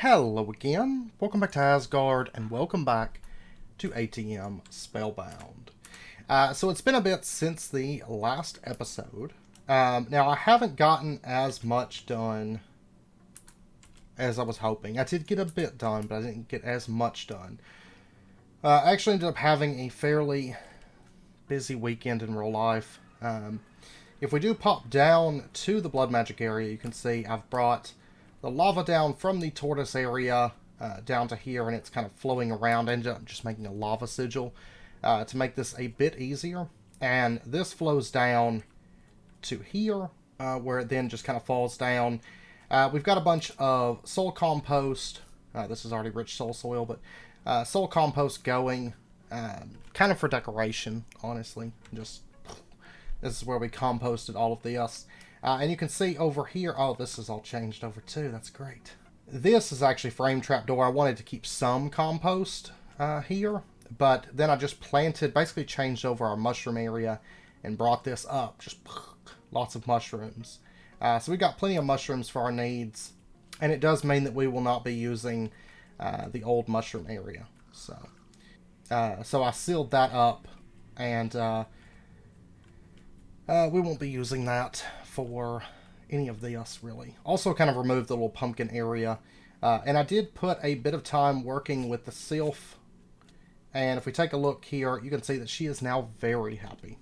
Hello again, welcome back to Asgard, and welcome back to ATM Spellbound. So it's been a bit since the last episode. Now I haven't gotten as much done as I was hoping. I did get a bit done, but I didn't get as much done. I actually ended up having a fairly busy weekend in real life. If we do pop down to the blood magic area, you can see I've brought the lava down from the tortoise area down to here, and it's kind of flowing around. I ended up just making a lava sigil to make this a bit easier. And this flows down to here, where it then just kind of falls down. We've got a bunch of soul compost. This is already rich soul soil, but soul compost going, kind of for decoration, honestly. Just this is where we composted all of this. And you can see over here, oh, this is all changed over too. That's great. This is actually frame trapdoor. I wanted to keep some compost here, but then I just planted, basically changed over our mushroom area and brought this up. Just lots of mushrooms. So we got plenty of mushrooms for our needs, and it does mean that we will not be using the old mushroom area. So I sealed that up, and we won't be using that for any of this, really. Also kind of removed the little pumpkin area. And I did put a bit of time working with the sylph. And if we take a look here, you can see that she is now very happy.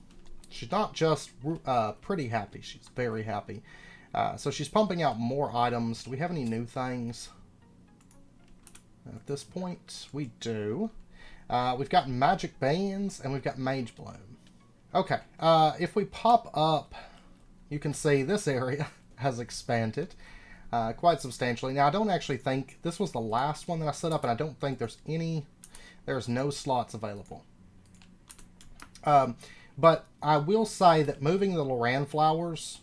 She's not just pretty happy, she's very happy. So she's pumping out more items. Do we have any new things? At this point, we do. We've got magic bands, and we've got mage bloom. Okay, if we pop up, you can see this area has expanded quite substantially. Now, I don't actually think this was the last one that I set up, and I don't think there's no slots available. But I will say that moving the Loran flowers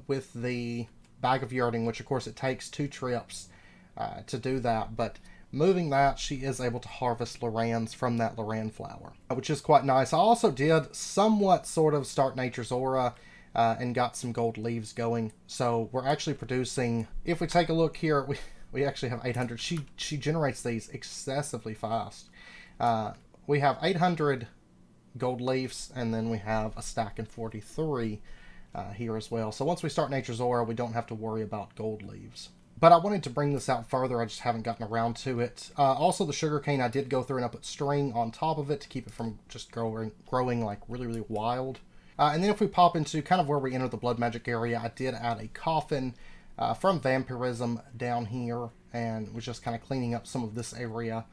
with the bag of yarding, which of course it takes 2 trips to do that, but moving that, she is able to harvest Lorans from that Loran flower, which is quite nice. I also did somewhat sort of start Nature's Aura and got some gold leaves going. So we're actually producing, if we take a look here, we actually have 800. She generates these excessively fast. We have 800 gold leaves, and then we have a stack and 43 here as well. So once we start Nature's Aura, we don't have to worry about gold leaves. But I wanted to bring this out further. I just haven't gotten around to it. Also, the sugarcane, I did go through and I put string on top of it to keep it from just growing like really, really wild. And then if we pop into kind of where we enter the blood magic area, I did add a coffin from vampirism down here, and was just kind of cleaning up some of this area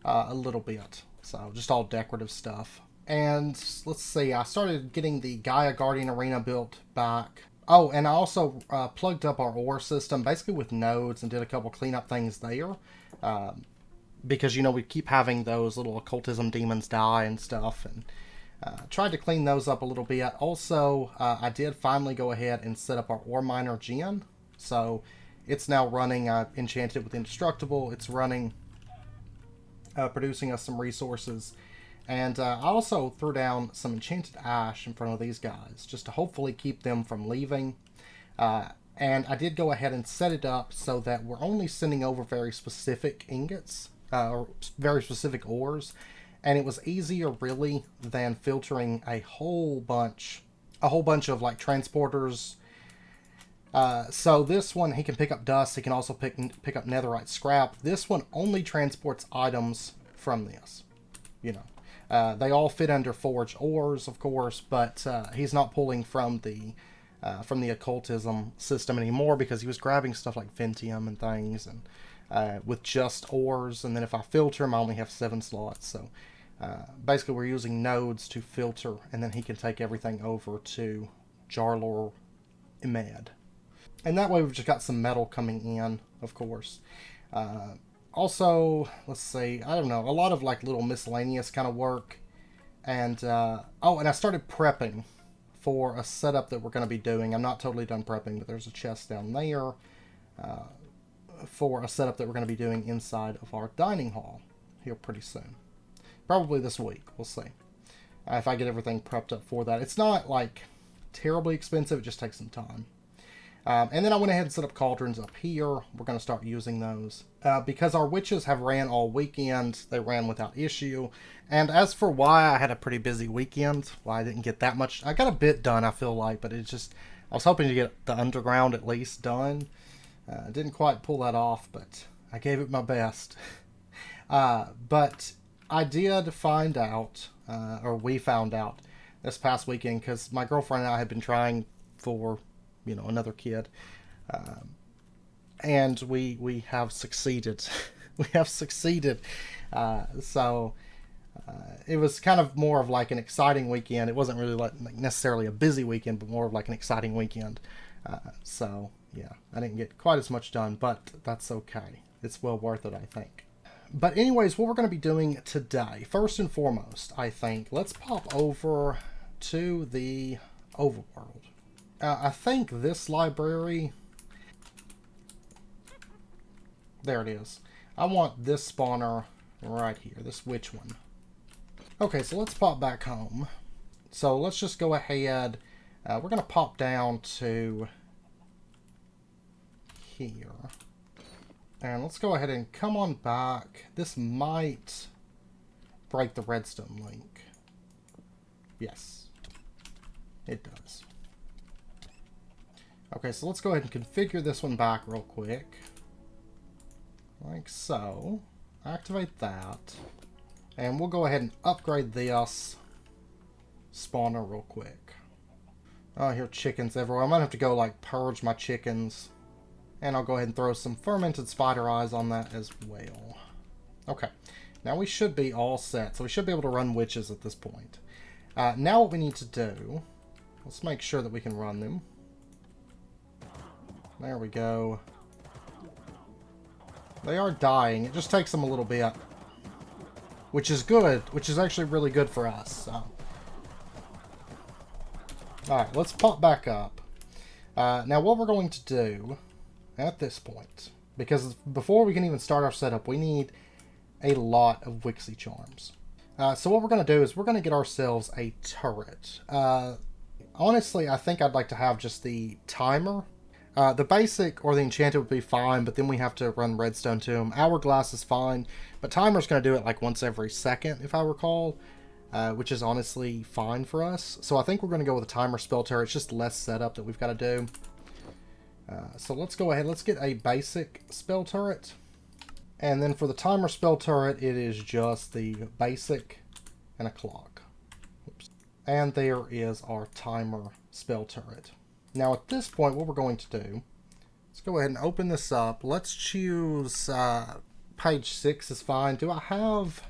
a little bit. So just all decorative stuff. And let's see, I started getting the Gaia Guardian Arena built back. Oh, and I also plugged up our ore system, basically with nodes, and did a couple cleanup things there. Because, you know, we keep having those little occultism demons die and stuff, and tried to clean those up a little bit. Also, I did finally go ahead and set up our ore miner gen. So it's now running. I enchanted it with indestructible. It's running, producing us some resources. And I also threw down some enchanted ash in front of these guys, just to hopefully keep them from leaving. And I did go ahead and set it up so that we're only sending over very specific ingots, or very specific ores. And it was easier, really, than filtering a whole bunch of like transporters. So this one, he can pick up dust. He can also pick up netherite scrap. This one only transports items from this, you know. They all fit under forged ores, of course, but he's not pulling from the occultism system anymore, because he was grabbing stuff like Ventium and things, and with just ores. And then if I filter him, I only have 7 slots. So basically, we're using nodes to filter, and then he can take everything over to Jarlor Imed. And that way, we've just got some metal coming in, of course. Also, let's see, I don't know, a lot of like little miscellaneous kind of work. And, oh, and I started prepping for a setup that we're going to be doing. I'm not totally done prepping, but there's a chest down there for a setup that we're going to be doing inside of our dining hall here pretty soon. Probably this week, we'll see. If I get everything prepped up for that. It's not like terribly expensive, it just takes some time. And then I went ahead and set up cauldrons up here. We're going to start using those. Because our witches have ran all weekend, they ran without issue. And as for why I had a pretty busy weekend, why I didn't get that much, I got a bit done, I feel like, but it's just, I was hoping to get the underground at least done. Didn't quite pull that off, but I gave it my best. But I did find out, or we found out this past weekend, because my girlfriend and I had been trying for, you know, another kid. And we have succeeded. We have succeeded. So it was kind of more of like an exciting weekend. It wasn't really like necessarily a busy weekend, but more of like an exciting weekend. So yeah, I didn't get quite as much done, but that's okay. It's well worth it, I think. But anyways, what we're going to be doing today, first and foremost, I think, let's pop over to the overworld. I think this library, there it is. I want this spawner right here, this witch one. Okay, so let's pop back home. So let's just go ahead. We're going to pop down to here. And let's go ahead and come on back. This might break the redstone link. Yes, it does. Okay, so let's go ahead and configure this one back real quick. Like so. Activate that. And we'll go ahead and upgrade this spawner real quick. Oh, I hear chickens everywhere. I might have to go, like, purge my chickens. And I'll go ahead and throw some fermented spider eyes on that as well. Okay. Now we should be all set. So we should be able to run witches at this point. Now what we need to do, let's make sure that we can run them. There we go. They are dying. It just takes them a little bit. Which is good. Which is actually really good for us. So. Alright, let's pop back up. Now what we're going to do at this point, because before we can even start our setup, we need a lot of Wixie charms. So what we're going to do is we're going to get ourselves a turret. Honestly, I think I'd like to have just the timer. The basic or the enchanted would be fine, but then we have to run redstone to them. Hourglass is fine, but timer's going to do it like once every second, if I recall, which is honestly fine for us. So I think we're going to go with a timer spell turret. It's just less setup that we've got to do. So let's go ahead. Let's get a basic spell turret. And then for the timer spell turret, it is just the basic and a clock. Oops. And there is our timer spell turret. Now at this point, what we're going to do, let's go ahead and open this up. Let's choose page 6 is fine. Do I have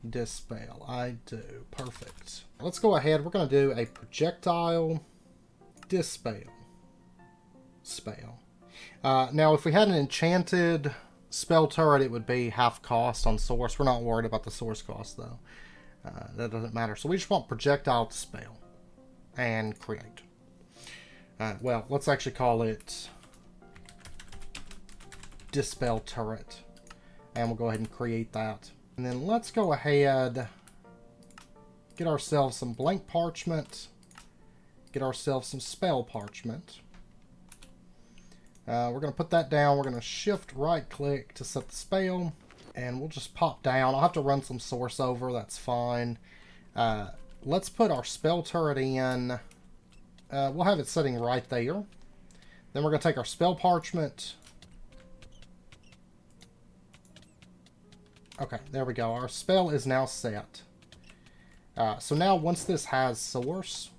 Dispel? I do. Perfect. Let's go ahead. We're going to do a projectile Dispel. Spell. Now if we had an enchanted spell turret, it would be half cost on source. We're not worried about the source cost though. That doesn't matter. So we just want projectile Dispel and create. Well, let's actually call it Dispel Turret. And we'll go ahead and create that. And then let's go ahead, get ourselves some blank parchment, get ourselves some spell parchment. We're going to put that down. We're going to shift right click to set the spell. And we'll just pop down. I'll have to run some source over. That's fine. Let's put our spell turret in. We'll have it sitting right there. Then we're going to take our spell parchment. Okay, there we go. Our spell is now set. So now once this has source,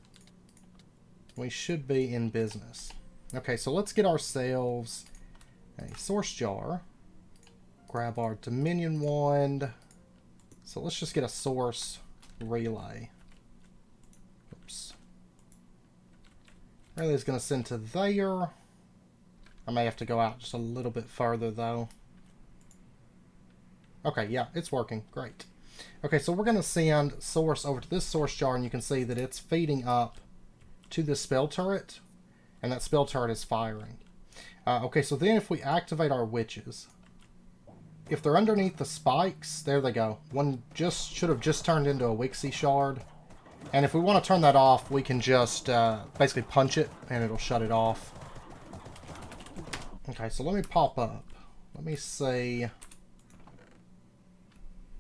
we should be in business. Okay, so let's get ourselves a source jar. Grab our Dominion wand. So let's just get a source relay. Oops. Relay is going to send to there. I may have to go out just a little bit further though. Okay, yeah, it's working. Great. Okay, so we're going to send source over to this source jar, and you can see that it's feeding up to the spell turret, and that spell turret is firing. Okay, so then if we activate our witches, if they're underneath the spikes, there they go. One just should have just turned into a Wixie shard. And if we want to turn that off, we can just basically punch it and it'll shut it off. Okay, so let me pop up. Let me see.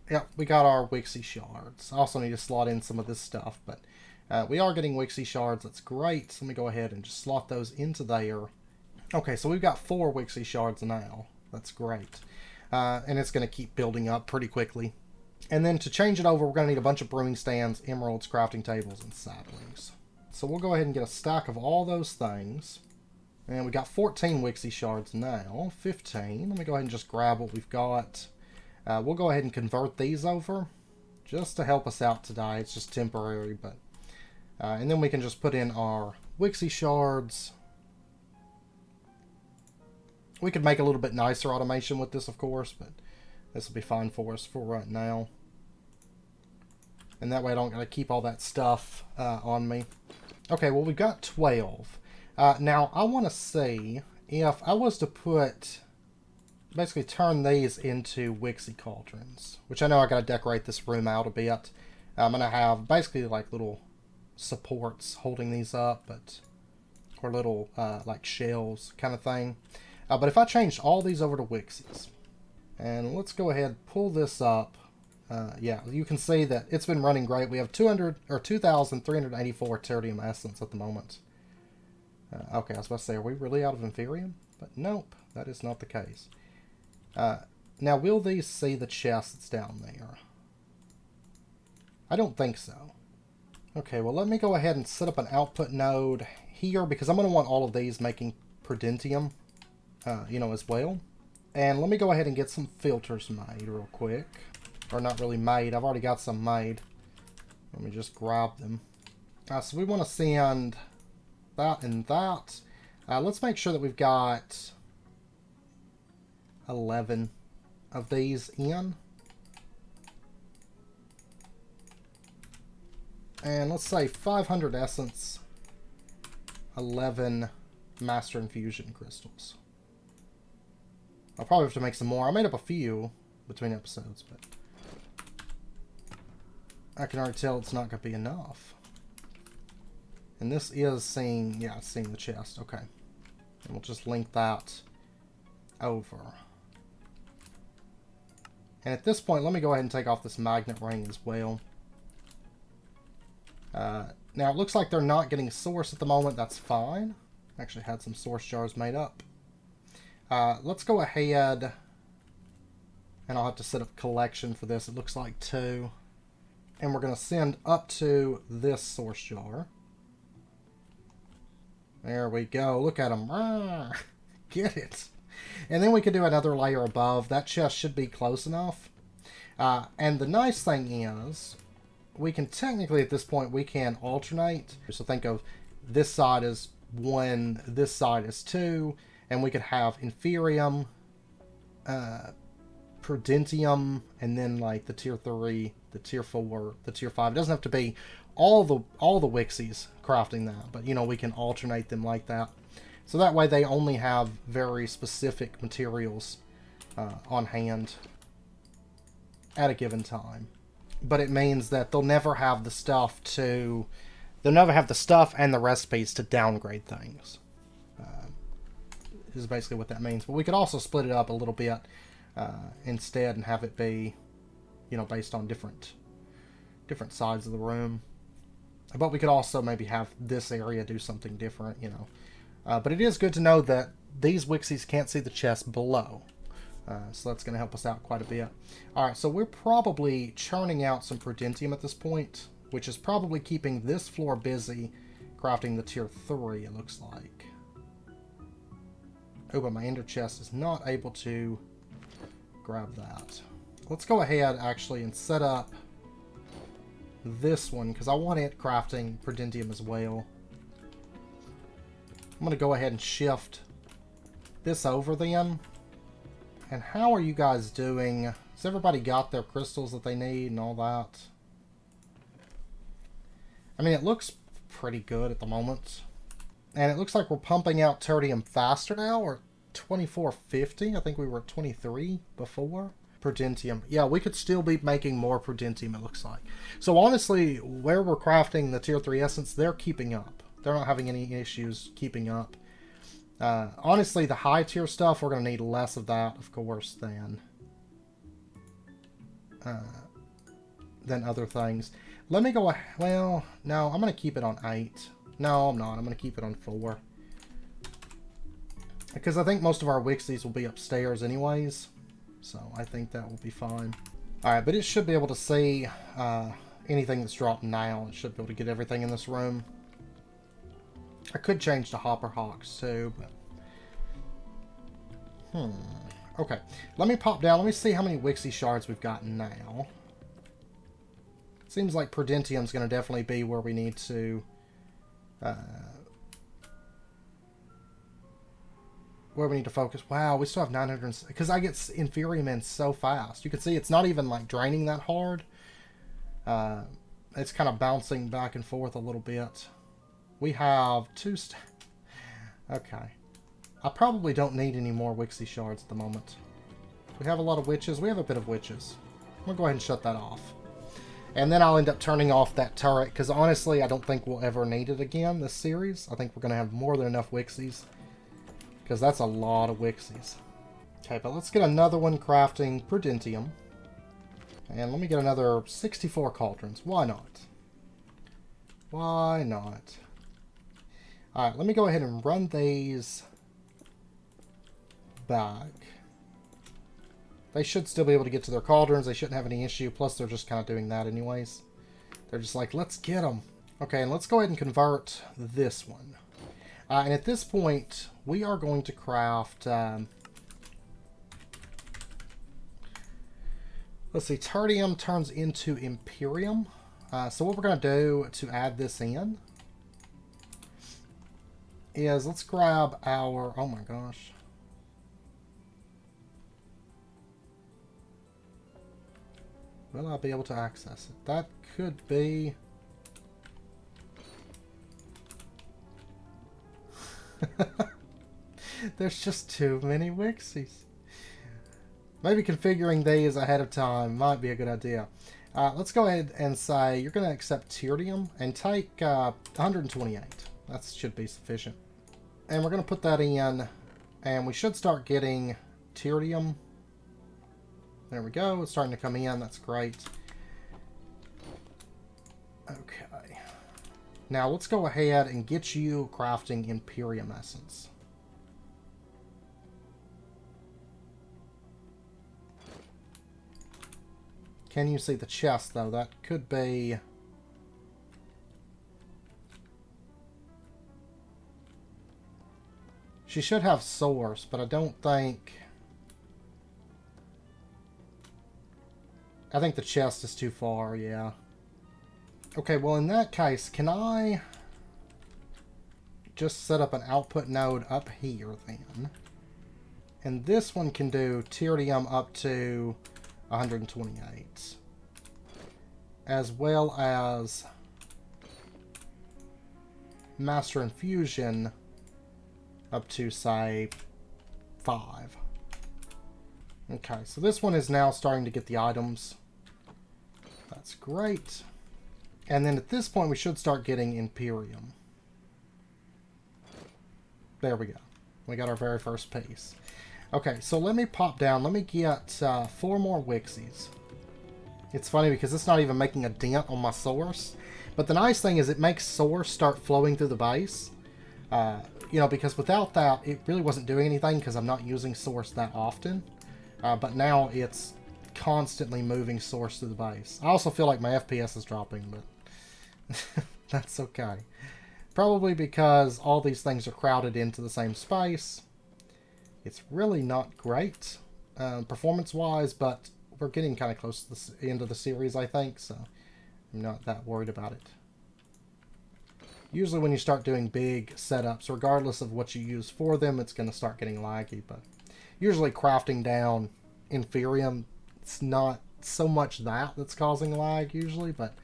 Yep, we got our Wixie shards. I also need to slot in some of this stuff, but we are getting Wixie shards. That's great. So let me go ahead and just slot those into there. Okay, so we've got 4 Wixie shards now. That's great. And it's going to keep building up pretty quickly. And then to change it over, we're going to need a bunch of brewing stands, emeralds, crafting tables, and saplings. So we'll go ahead and get a stack of all those things. And we got 14 Wixie shards now. 15. Let me go ahead and just grab what we've got. We'll go ahead and convert these over just to help us out today. It's just temporary, but and then we can just put in our Wixie shards. We could make a little bit nicer automation with this, of course, but this will be fine for us for right now. And that way I don't got to keep all that stuff on me. Okay, well, we've got 12. Now, I want to see if I was to put, basically turn these into Wixie cauldrons, which I know I got to decorate this room out a bit. I'm going to have basically like little supports holding these up, but or little like shells kind of thing. But if I change all these over to Wixies, and let's go ahead and pull this up. Yeah, you can see that it's been running great. We have 2,384 Tertium Essence at the moment. Okay, I was about to say, are we really out of Inferium? But nope, that is not the case. Now, will these see the chest that's down there? I don't think so. Okay, well, let me go ahead and set up an output node here, because I'm going to want all of these making Prudentium, you know, as well. And let me go ahead and get some filters made real quick. Or not really made. I've already got some made. Let me just grab them. So we want to send that and that. Let's make sure that we've got 11 of these in. And let's say 500 essence, 11 master infusion crystals. I'll probably have to make some more. I made up a few between episodes, but I can already tell it's not going to be enough. And this is seeing, yeah, it's seeing the chest. Okay. And we'll just link that over. And at this point, let me go ahead and take off this magnet ring as well. Now, it looks like they're not getting source at the moment. That's fine. Actually had some source jars made up. Let's go ahead, and I'll have to set up collection for this. It looks like 2. And we're going to send up to this source jar. There we go. Look at them. Get it. And then we can do another layer above. That chest should be close enough. And the nice thing is, we can technically, at this point, we can alternate. So think of this side as 1, this side as 2. And we could have inferium, Prudentium, and then like the tier 3, the tier 4, the tier 5. It doesn't have to be all the Wixies crafting that, but you know, we can alternate them like that. So that way they only have very specific materials on hand at a given time. But it means that they'll never have the stuff and the recipes to downgrade things. Is basically what that means. But we could also split it up a little bit instead and have it be, you know, based on different sides of the room. But we could also maybe have this area do something different, you know. But it is good to know that these Wixies can't see the chest below. So that's going to help us out quite a bit. Alright, so we're probably churning out some Prudentium at this point, which is probably keeping this floor busy crafting the tier 3, it looks like. Oh, but my ender chest is not able to grab that. Let's go ahead, actually, and set up this one, because I want it crafting Prudentium as well. I'm going to go ahead and shift this over then. And how are you guys doing? Has everybody got their crystals that they need and all that? I mean, it looks pretty good at the moment. And it looks like we're pumping out tertium faster now. We're 2450. I think we were at 23 before. Prudentium. Yeah, we could still be making more Prudentium, it looks like. So honestly, where we're crafting the tier 3 essence, they're keeping up. They're not having any issues keeping up. Honestly, the high tier stuff, we're going to need less of that, of course, than other things. Let me go... Well, no, I'm going to keep it on 8. No, I'm not. I'm going to keep it on 4. Because I think most of our Wixies will be upstairs anyways. So I think that will be fine. Alright, but it should be able to see anything that's dropped now. It should be able to get everything in this room. I could change to Hopper Hawks too, but... Okay, let me pop down. Let me see how many Wixie shards we've got now. Seems like Prudentium's going to definitely be where we need to... where we need to focus. Wow, we still have 900... Because I get inferium in so fast. You can see it's not even like draining that hard. It's kind of bouncing back and forth a little bit. We have 2... Okay. I probably don't need any more Wixie shards at the moment. We have a lot of witches. We have a bit of witches. I'm going to go ahead and shut that off. And then I'll end up turning off that turret, because honestly, I don't think we'll ever need it again this series. I think we're going to have more than enough Wixies, because that's a lot of Wixies. Okay, but let's get another one crafting Prudentium. And let me get another 64 cauldrons. Why not? Why not? Alright, let me go ahead and run these back. They should still be able to get to their cauldrons. They shouldn't have any issue. Plus, they're just kind of doing that anyways. They're just like, let's get them. Okay, and let's go ahead and convert this one. And at this point, we are going to craft... let's see, tertium turns into imperium. So what we're going to do to add this in is let's grab our... Oh my gosh. Will I be able to access it? That could be... There's just too many Wixies. Maybe configuring these ahead of time might be a good idea. Let's go ahead and say you're going to accept tertium and take 128. That should be sufficient. And we're going to put that in, and we should start getting tertium. There we go. It's starting to come in. That's great. Okay. Now let's go ahead and get you crafting Imperium Essence. Can you see the chest, though? That could be... She should have Source, but I don't think... I think the chest is too far, yeah. Okay, well in that case, can I just set up an output node up here then? And this one can do tertium up to 128. As well as Master Infusion up to, say, 5. Okay, so this one is now starting to get the items. That's great. And then at this point, we should start getting Imperium. There we go. We got our very first piece. Okay, so let me pop down. Let me get 4 more Wixies. It's funny because it's not even making a dent on my source. But the nice thing is it makes source start flowing through the base. You know, because without that, it really wasn't doing anything because I'm not using source that often. But now it's constantly moving source through the base. I also feel like my FPS is dropping, but that's okay. Probably because all these things are crowded into the same space. It's really not great performance-wise, but we're getting kind of close to the end of the series, I think, so I'm not that worried about it. Usually when you start doing big setups, regardless of what you use for them, it's going to start getting laggy, but usually crafting down inferium, it's not so much that's causing lag usually, but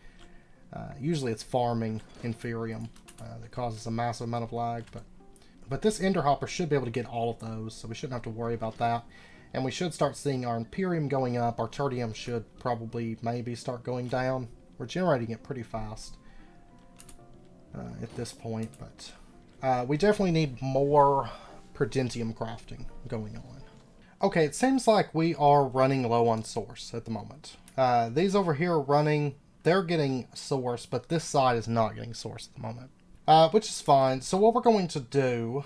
usually it's farming inferium that causes a massive amount of lag. But this ender hopper should be able to get all of those, so we shouldn't have to worry about that. And we should start seeing our inferium going up. Our tertium should probably maybe start going down. We're generating it pretty fast at this point, but we definitely need more prudentium crafting going on. Okay, it seems like we are running low on source at the moment. These over here are running, they're getting source, but this side is not getting source at the moment. Which is fine. So what we're going to do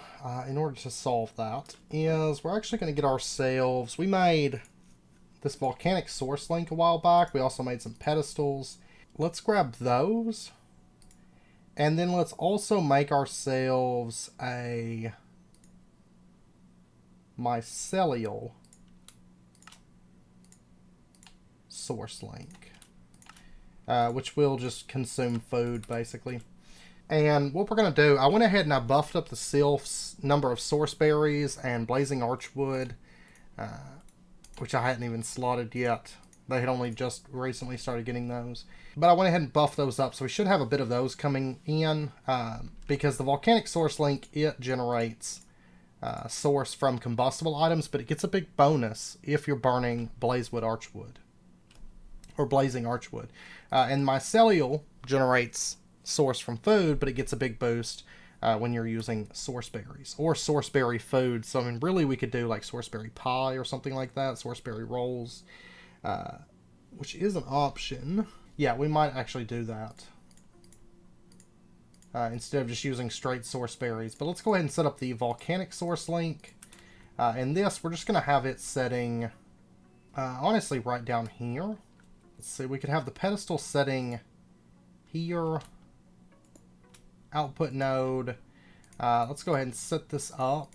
in order to solve that is we're actually going to get ourselves, we made this volcanic source link a while back. We also made some pedestals. Let's grab those. And then let's also make ourselves a mycelial source link, which will just consume food basically. And what we're going to do, I went ahead and I buffed up the sylph's number of source berries and blazing archwood, which I hadn't even slotted yet. They had only just recently started getting those. But I went ahead and buffed those up, so we should have a bit of those coming in, because the volcanic source link, it generates source from combustible items, but it gets a big bonus if you're burning blazewood archwood, or blazing archwood. And mycelial generates source from food, but it gets a big boost when you're using source berries or source berry food. So I mean, really we could do like source berry pie or something like that, source berry rolls, which is an option. Yeah, we might actually do that instead of just using straight source berries. But let's go ahead and set up the volcanic source link, and this we're just going to have it setting honestly right down here. Let's see, we could have the pedestal setting here, output node. Let's go ahead and set this up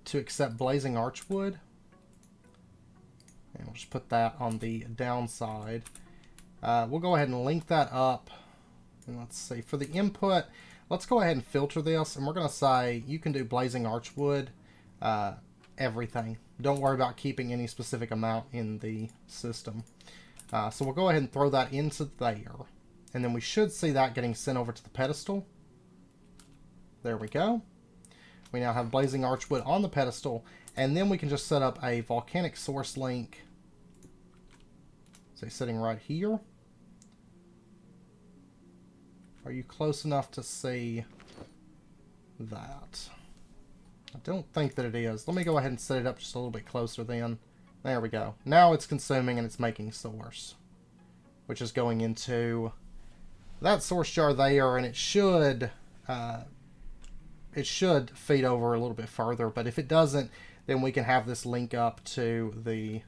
to accept blazing archwood. And we'll just put that on the downside. We'll go ahead and link that up. And let's see, for the input, let's go ahead and filter this. And we're going to say you can do blazing archwood, everything. Don't worry about keeping any specific amount in the system. So we'll go ahead and throw that into there. And then we should see that getting sent over to the pedestal. There we go. We now have blazing archwood on the pedestal. And then we can just set up a volcanic source link. Say sitting right here. Are you close enough to see that? I don't think that it is. Let me go ahead and set it up just a little bit closer then. There we go. Now it's consuming and it's making source, which is going into that source jar there, and it should feed over a little bit further. But if it doesn't, then we can have this link up to the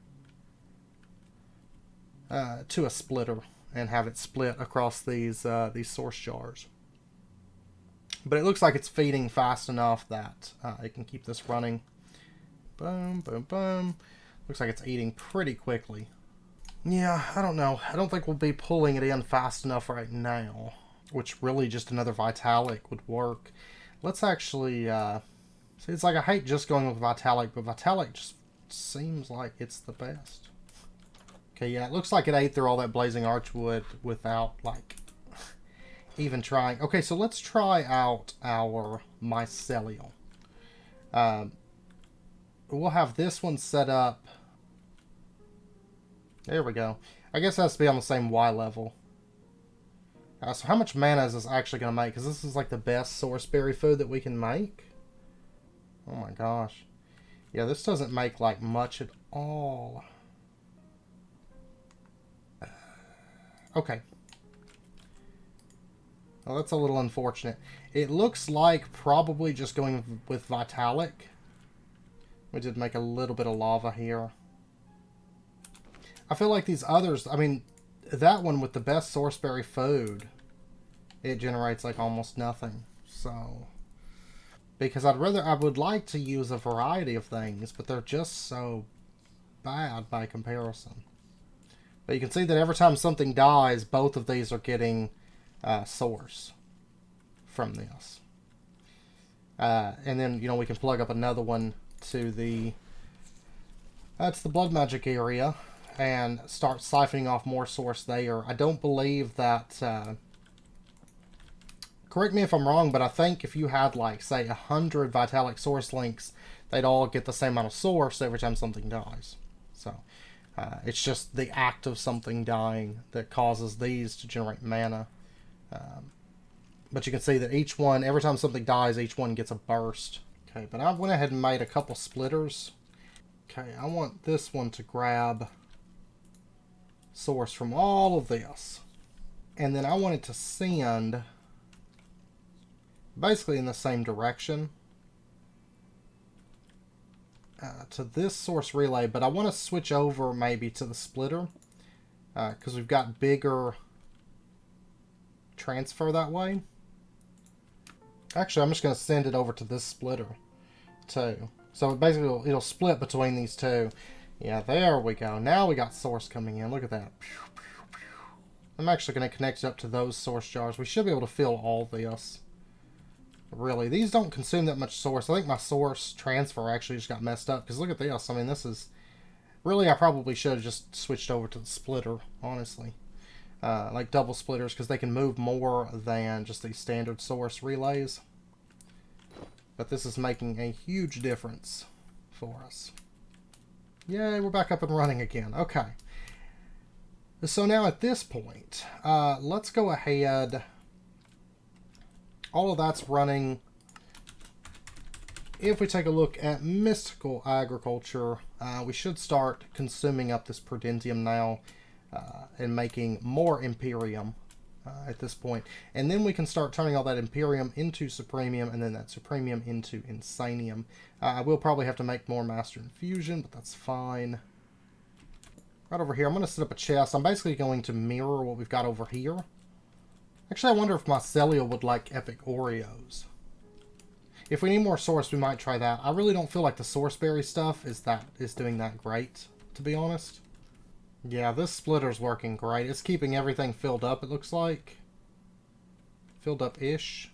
to a splitter and have it split across these source jars. But it looks like it's feeding fast enough that it can keep this running. Boom, boom, boom. Looks like it's eating pretty quickly. Yeah, I don't know. I don't think we'll be pulling it in fast enough right now, which really just another Vitalic would work. Let's actually, see, it's like I hate just going with Vitalic, but Vitalic just seems like it's the best. Okay, yeah, it looks like it ate through all that blazing archwood without, like, even trying. Okay, so let's try out our mycelial. We'll have this one set up. There we go. I guess it has to be on the same Y level. So how much mana is this actually going to make? Because this is like the best source berry food that we can make. Oh my gosh. Yeah, this doesn't make like much at all. Okay. Well, that's a little unfortunate. It looks like probably just going with Vitalic. We did make a little bit of lava here. I feel like these others, I mean, that one with the best source berry food, it generates like almost nothing. So, because I would like to use a variety of things, but they're just so bad by comparison. But you can see that every time something dies, both of these are getting source from this. And then, you know, we can plug up another one to the blood magic area and start siphoning off more source there. I don't believe that, correct me if I'm wrong, but I think if you had like, say, 100 Vitalic source links, they'd all get the same amount of source every time something dies. So it's just the act of something dying that causes these to generate mana. But you can see that each one, every time something dies, each one gets a burst. Okay, but I went ahead and made a couple splitters. Okay, I want this one to grab source from all of this. And then I want it to send basically in the same direction to this source relay, but I want to switch over maybe to the splitter because we've got bigger transfer that way. Actually, I'm just going to send it over to this splitter too. So basically it'll split between these two. Yeah, there we go. Now we got source coming in. Look at that. I'm actually going to connect it up to those source jars. We should be able to fill all this. Really, these don't consume that much source. I think my source transfer actually just got messed up. Because look at this. I mean, this is... Really, I probably should have just switched over to the splitter, honestly. Like double splitters, because they can move more than just these standard source relays. But this is making a huge difference for us. Yay, we're back up and running again. Okay. So now at this point, let's go ahead. All of that's running. If we take a look at mystical agriculture, we should start consuming up this prudentium now and making more imperium at this point. And then we can start turning all that imperium into supremium and then that supremium into insanium. I will probably have to make more master infusion, but that's fine. Right over here, I'm going to set up a chest. I'm basically going to mirror what we've got over here. Actually, I wonder if Mycelia would like epic Oreos. If we need more source, we might try that. I really don't feel like the source berry stuff is doing that great, to be honest. Yeah, this splitter's working great. It's keeping everything filled up, it looks like. Filled up-ish.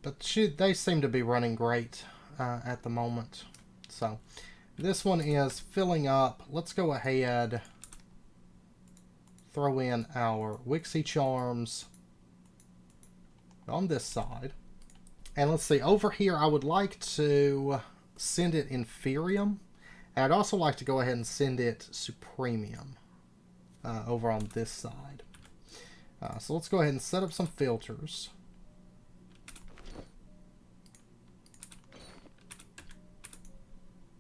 But they seem to be running great at the moment. So, this one is filling up. Let's go ahead... Throw in our Wixie charms on this side. And let's see, over here I would like to send it inferium. And I'd also like to go ahead and send it supremium over on this side. So let's go ahead and set up some filters.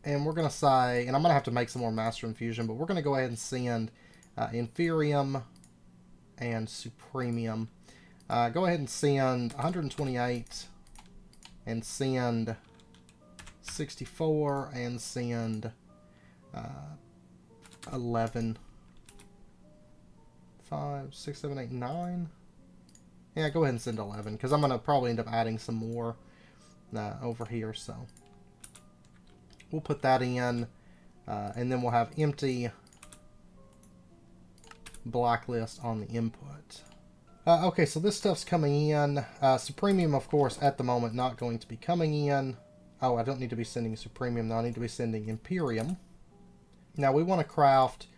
And we're going to say, and I'm going to have to make some more master infusion, but we're going to go ahead and send inferium and supremium. Go ahead and send 128 and send 64 and send 11. 5, 6, 7, 8, 9. Yeah, go ahead and send 11 because I'm going to probably end up adding some more over here. So we'll put that in and then we'll have empty blacklist on the input. Okay, so this stuff's coming in. Supremium, of course, at the moment not going to be coming in. Oh, I don't need to be sending Supremium now. I need to be sending Imperium. Now, we want to craft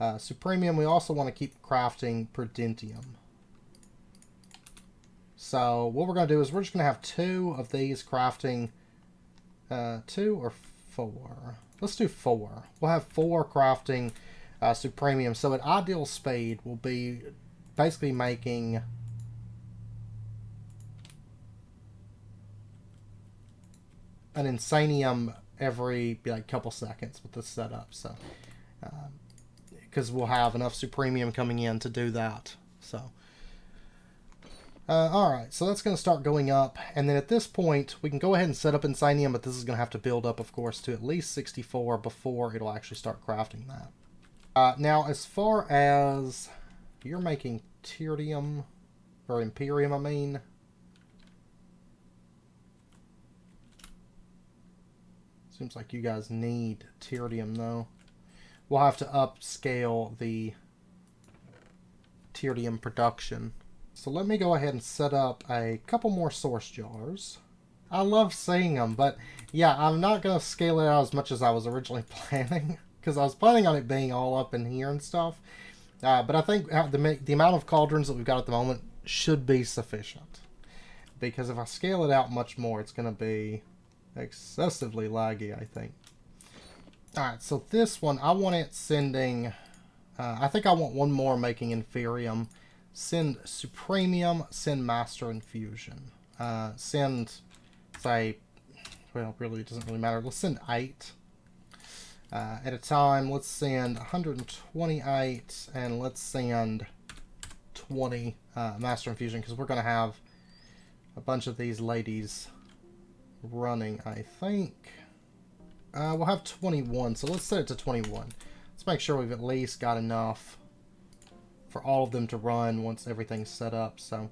Supremium. We also want to keep crafting Prudentium. So, what we're going to do is we're just going to have 2 of these crafting. 2 or 4? Let's do 4. We'll have 4 crafting Supremium. So at ideal speed, we'll be basically making an insanium every like couple seconds with this setup. So because we'll have enough supremium coming in to do that. So alright, so that's going to start going up, and then at this point we can go ahead and set up insanium, but this is going to have to build up, of course, to at least 64 before it'll actually start crafting that. Now, as far as you're making tertium, or imperium, I mean. Seems like you guys need tertium, though. We'll have to upscale the tertium production. So let me go ahead and set up a couple more source jars. I love seeing them, but yeah, I'm not going to scale it out as much as I was originally planning. Because I was planning on it being all up in here and stuff. But I think the amount of cauldrons that we've got at the moment should be sufficient. Because if I scale it out much more, it's going to be excessively laggy, I think. Alright, so this one, I want it sending... I think I want one more making inferium. Send supremium, send master infusion. Send, say... Well, really, it doesn't really matter. Let's send 8 at a time. Let's send 128, and let's send 20 master infusion, because we're going to have a bunch of these ladies running, I think. We'll have 21, so let's set it to 21. Let's make sure we've at least got enough for all of them to run once everything's set up, so...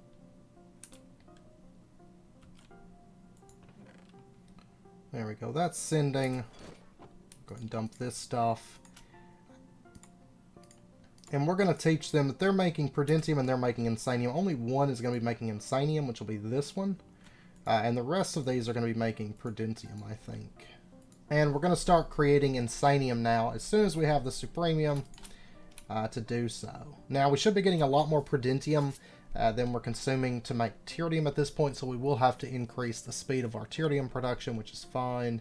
There we go. That's sending. Go ahead and dump this stuff. And we're going to teach them that they're making Prudentium and they're making Insanium. Only one is going to be making Insanium, which will be this one. And the rest of these are going to be making Prudentium, I think. And we're going to start creating Insanium now as soon as we have the Supremium to do so. Now, we should be getting a lot more Prudentium than we're consuming to make Tyridium at this point, so we will have to increase the speed of our Tyridium production, which is fine.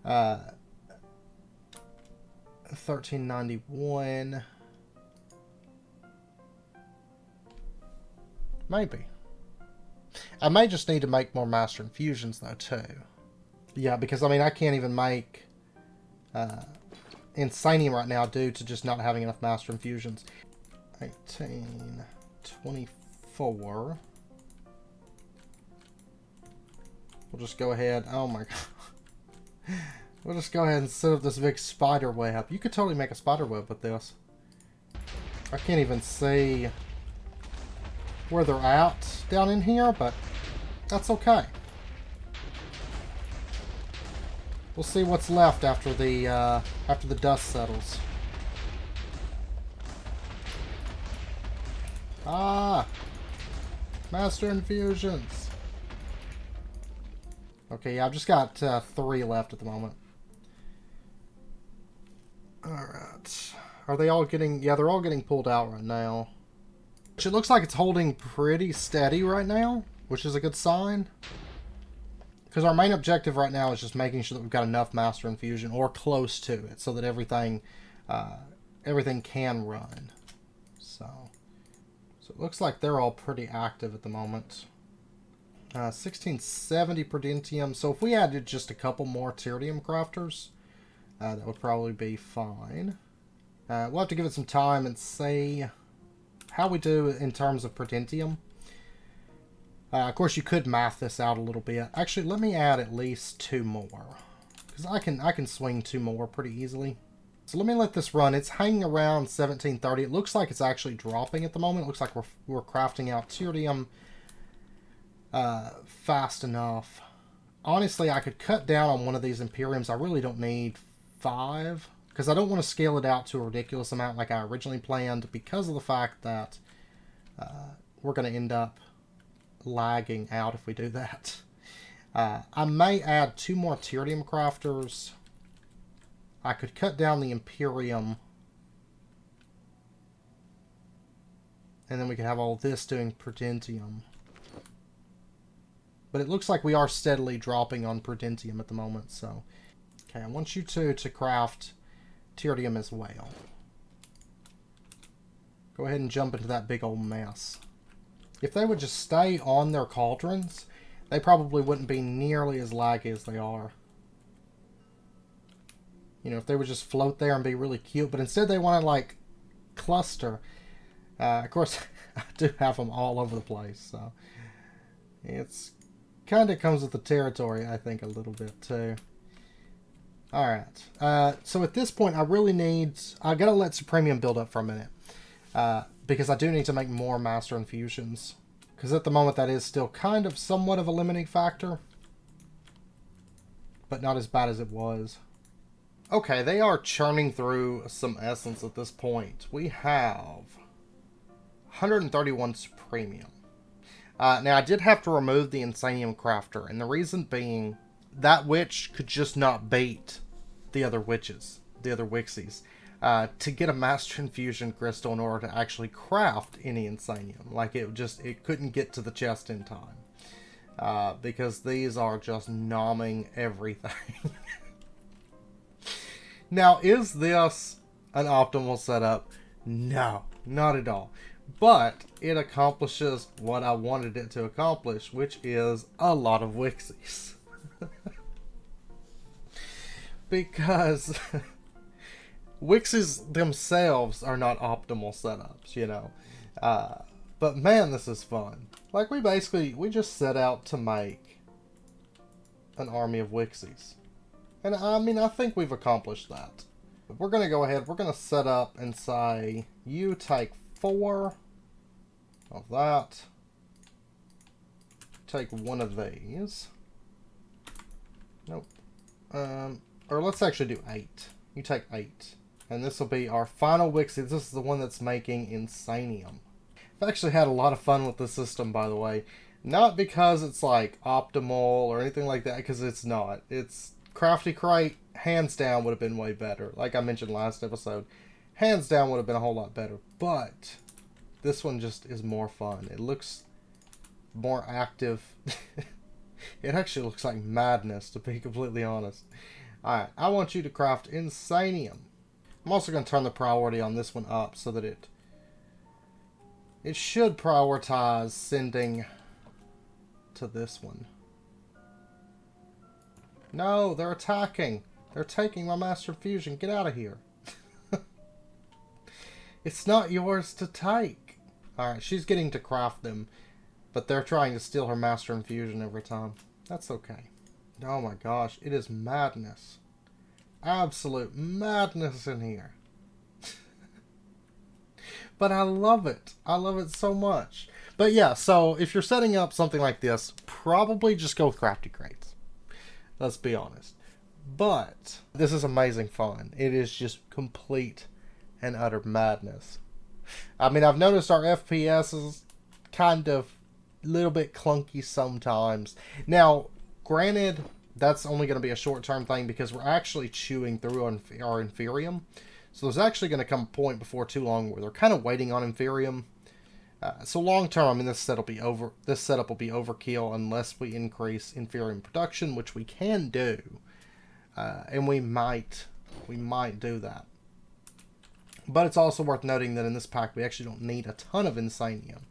1391. Maybe. I may just need to make more Master Infusions, though, too. Yeah, because, I mean, I can't even make Insanium right now due to just not having enough Master Infusions. 18... 24. We'll just go ahead. Oh my god. We'll just go ahead and set up this big spider web. You could totally make a spider web with this. I can't even see where they're at down in here, but that's okay. We'll see what's left after the dust settles. Ah! Master Infusions! Okay, yeah, I've just got 3 left at the moment. Alright. Are they all getting... Yeah, they're all getting pulled out right now. Which it looks like it's holding pretty steady right now, which is a good sign. Because our main objective right now is just making sure that we've got enough Master Infusion, or close to it, so that everything can run. So it looks like they're all pretty active at the moment. 1670 Prudentium. So if we added just a couple more Tyridium crafters, that would probably be fine. We'll have to give it some time and see how we do in terms of Prudentium. Of course, you could math this out a little bit. Actually, let me add at least 2 more, because I can swing 2 more pretty easily. So let me let this run. It's hanging around 1730. It looks like it's actually dropping at the moment. It looks like we're crafting out Tyridium fast enough. Honestly, I could cut down on one of these Imperiums. I really don't need 5, because I don't want to scale it out to a ridiculous amount like I originally planned, because of the fact that we're going to end up lagging out if we do that. I may add 2 more Tyridium crafters. I could cut down the Imperium, and then we could have all this doing Prudentium. But it looks like we are steadily dropping on Prudentium at the moment, so... Okay, I want you two to craft Tyridium as well. Go ahead and jump into that big old mess. If they would just stay on their cauldrons, they probably wouldn't be nearly as laggy as they are. You know, if they would just float there and be really cute. But instead they want to, like, cluster. Of course, I do have them all over the place. So it's kind of comes with the territory, I think, a little bit, too. Alright. So at this point, I really need... I've got to let Supremium build up for a minute. Because I do need to make more Master Infusions. Because at the moment, that is still kind of somewhat of a limiting factor. But not as bad as it was. Okay, they are churning through some essence at this point. We have 131 Supremium. Now, I did have to remove the Insanium Crafter, and the reason being that witch could just not beat the other witches, the other wixies, to get a Master Infusion Crystal in order to actually craft any Insanium. Like, it couldn't get to the chest in time. Because these are just nomming everything. Now, is this an optimal setup? No, not at all. But it accomplishes what I wanted it to accomplish, which is a lot of wixies. Because wixies themselves are not optimal setups, you know. But man, this is fun. Like, we just set out to make an army of wixies. And I mean, I think we've accomplished that. We're going to go ahead, we're going to set up and say, you take 4 of that. Take 1 of these. Nope. Or let's actually do 8. You take 8. And this will be our final wixie. This is the one that's making Insanium. I've actually had a lot of fun with the system, by the way. Not because it's like optimal or anything like that, because it's not. It's Crafty Crate, hands down, would have been way better. Like I mentioned last episode, hands down would have been a whole lot better. But this one just is more fun. It looks more active. It actually looks like madness, to be completely honest. Alright, I want you to craft Insanium. I'm also going to turn the priority on this one up so that it should prioritize sending to this one. No, they're attacking. They're taking my Master Fusion. Get out of here. It's not yours to take. Alright, she's getting to craft them, but they're trying to steal her Master Infusion every time. That's okay. Oh my gosh, it is madness. Absolute madness in here. But I love it. I love it so much. But yeah, so if you're setting up something like this, probably just go with Crafty Crates. Let's be honest. But this is amazing fun. It is just complete and utter madness. I mean, I've noticed our FPS is kind of a little bit clunky sometimes. Now, granted, that's only going to be a short-term thing because we're actually chewing through our inferium. So there's actually going to come a point before too long where they're kind of waiting on inferium. So long term, I mean, this setup will be overkill unless we increase inferium production, which we can do, and we might do that. But it's also worth noting that in this pack we actually don't need a ton of Insanium,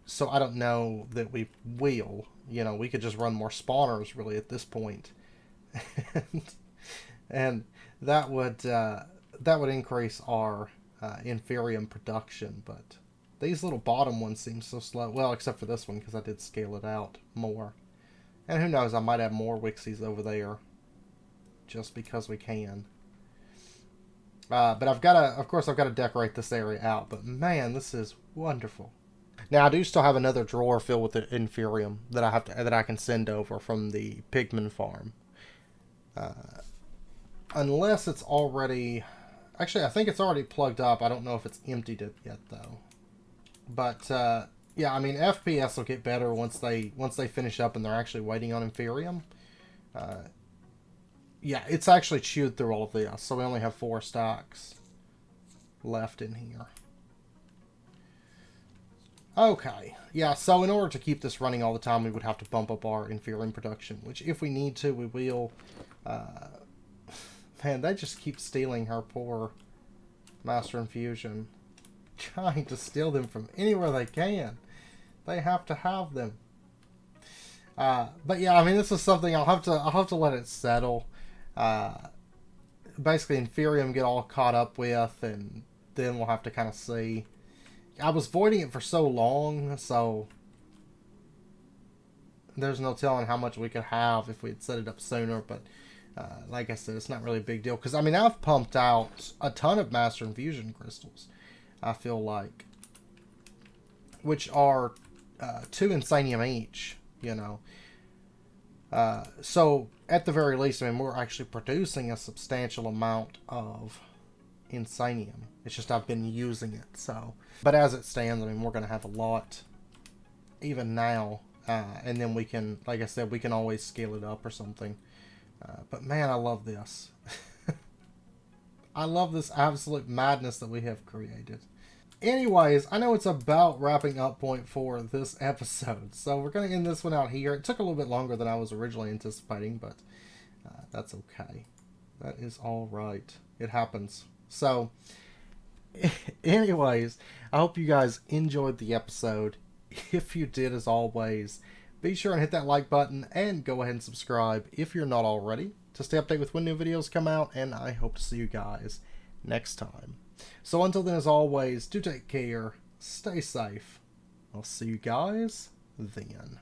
so I don't know that we will. You know, we could just run more spawners really at this point, and that would increase our inferium production, but these little bottom ones seem so slow. Well, except for this one, because I did scale it out more. And who knows, I might have more wixies over there. Just because we can. But of course I've got to decorate this area out. But man, this is wonderful. Now, I do still have another drawer filled with the inferium that I can send over from the pigman farm. Unless it's already... Actually, I think it's already plugged up. I don't know if it's emptied it yet, though. But, yeah, I mean, FPS will get better once they finish up and they're actually waiting on inferium. Yeah, it's actually chewed through all of this, so we only have 4 stacks left in here. Okay, yeah, so in order to keep this running all the time, we would have to bump up our inferium production, which if we need to, we will. Man, they just keep stealing her poor Master Infusion. Trying to steal them from anywhere they can. They have to have them. But yeah, I mean, this is something I'll have to let it settle. Basically, inferium get all caught up with, and then we'll have to kind of see. I was voiding it for so long, so there's no telling how much we could have if we had set it up sooner. But like I said, it's not really a big deal because I mean I've pumped out a ton of Master Infusion crystals. I feel like, which are 2 Insanium each, you know. So at the very least, I mean, we're actually producing a substantial amount of Insanium. It's just I've been using it, so. But as it stands, I mean, we're going to have a lot even now. And then we can, like I said, we can always scale it up or something. But man, I love this. I love this absolute madness that we have created. Anyways, I know it's about wrapping up point for this episode, so we're going to end this one out here. It took a little bit longer than I was originally anticipating, but that's okay. That is all right. It happens. So, anyways, I hope you guys enjoyed the episode. If you did, as always, be sure and hit that like button and go ahead and subscribe if you're not already to stay updated with when new videos come out, and I hope to see you guys next time. So until then, as always, do take care, stay safe. I'll see you guys then.